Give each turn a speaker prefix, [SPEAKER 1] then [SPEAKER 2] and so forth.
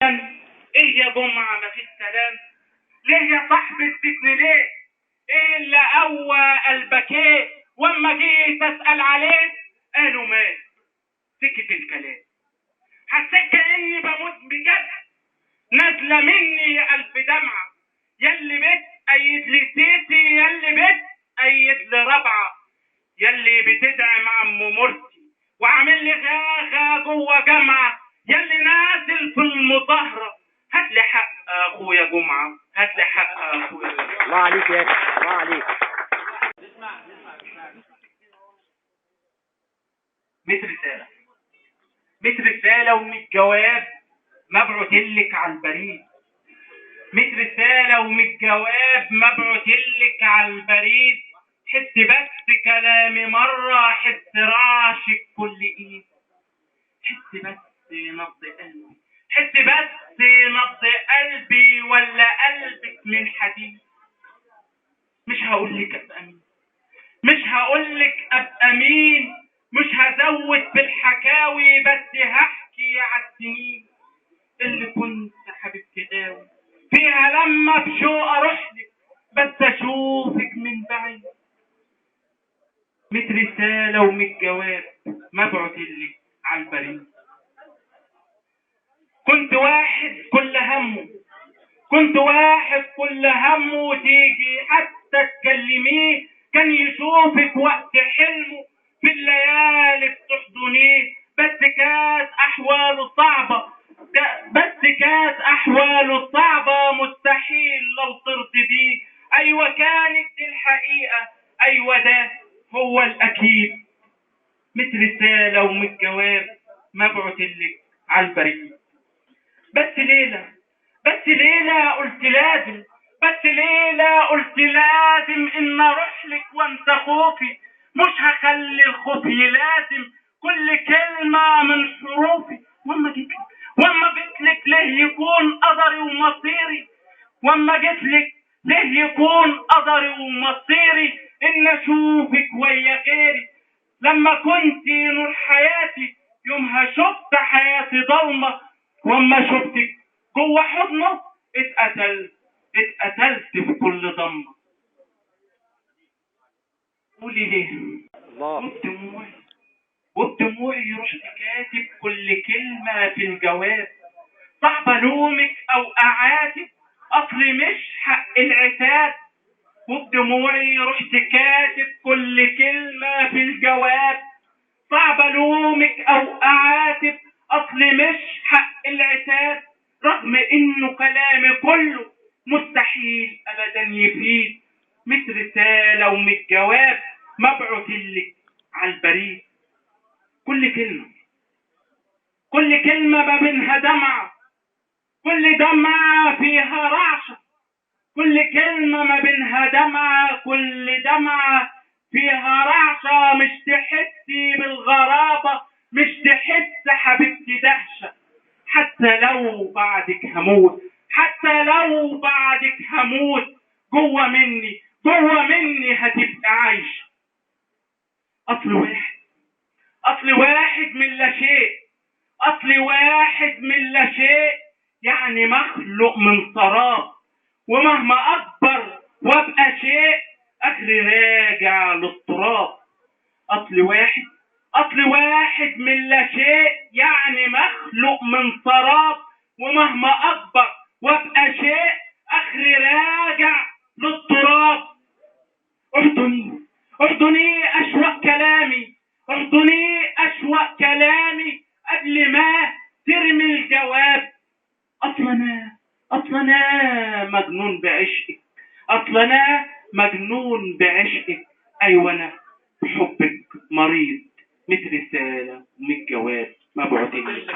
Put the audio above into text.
[SPEAKER 1] ايه يا جمعة ما فيش سلام؟ ليه يا صاحبي اديتني ليه؟ ايه اللي قوى قلبك ايه؟ واما جيت اسأل عليك قالوا مات. سكت الكلام، حسيت كأني بموت بجد، نازلة مني ألف دمعة. ياللي بيت أيد لي سيسي، ياللي بيت أيد لي ربعة، ياللي بتدعم عم مرسي وعامل لي غاغا جوه جامعة، ياللي نازل في المظاهرة هات لي حق اخويا جمعة، هات لي حق اخويا.
[SPEAKER 2] الله عليك يا اخي، الله عليك.
[SPEAKER 1] ميت رسالة وميت جواب مبعوتلك على البريد. ميت رسالة وميت جواب مبعوتلك على البريد. حس بس كلامي مرة، حس رعشك كل ايد. حس بس نبض قلبي، حس بس نبض قلبي، ولا قلبك من حديد. مش هقولك ابقى مين، مش هقولك ابقى مين، مش هزود في الحكاوي، بس هحكي على السنين اللي كنت حبيبتي غاوي فيها لما بشوق اروح لك بس اشوفك من بعيد. 100 رسالة و100 جواب مبعوتلك على البريد. كنت واحد كل همه، كنت واحد كل همه تيجي حتى تكلميه، كان يشوفك وقت حلمه في الليالي بتحضنيه. بس كانت احواله صعبة، بس كانت احواله صعبة، مستحيل لو ترضي بيه. ايوه كانت دي الحقيقة، ايوه ده هو الاكيد. 100 رسالة و100 جواب مبعوتلك على البريد. بس ليلة قلت لازم، بس ليلة قلت لازم ان اروح لك وانت خوفي. مش هخلي الخوف يلازم كل كلمة من حروفي. واما جيتلك ليه يكون قدري ومصيري، واما جيتلك ليه يكون قدري ومصيري ان اشوفك ويا غيري. لما كنت نور حياتي يومها شفت حياتي ضلمة، واما شفتك جوه حضنه اتقتلت في كل ضمة. قولي ليه
[SPEAKER 2] الله.
[SPEAKER 1] وبدموعي رحت كاتب كل كلمة في الجواب. صعب الومك او اعاتب، اصلي مش حق العتاب. وبدموعي رحت كاتب كل كلمة في الجواب. صعب الومك او اعاتب، اصلي مش حق العتاب. رغم انه كلامي كله مستحيل ابدا يفيد. 100 رسالة و100 جواب مبعوتلك على البريد. كل كلمة ما بينها دمعة، كل دمعة فيها رعشة. كل كلمة ما بينها دمعة، كل دمعة فيها رعشة. مش تحسي بالغرابة، مش تحس حبيبتي دهشة. حتى لو بعدك هموت، حتى لو بعدك هموت، جوه مني هتبقى عايشة. أصل واحد من لا شيء، أصل واحد من لا شيء، يعني مخلوق من تراب. ومهما أكبر وابقى شيء آخري راجع للتراب. أصل واحد من لا شيء، يعني مخلوق من تراب. ومهما أكبر وابقى شيء آخري راجع للتراب. احضني أشواق كلامي، احضني أشواق كلامي قبل ما ترمي الجواب. أصل أنا مجنون بعشقك، أصل أنا مجنون بعشقك. أيوة أنا بحبك مريض. 100 رسالة و100 جواب مبعوتلك.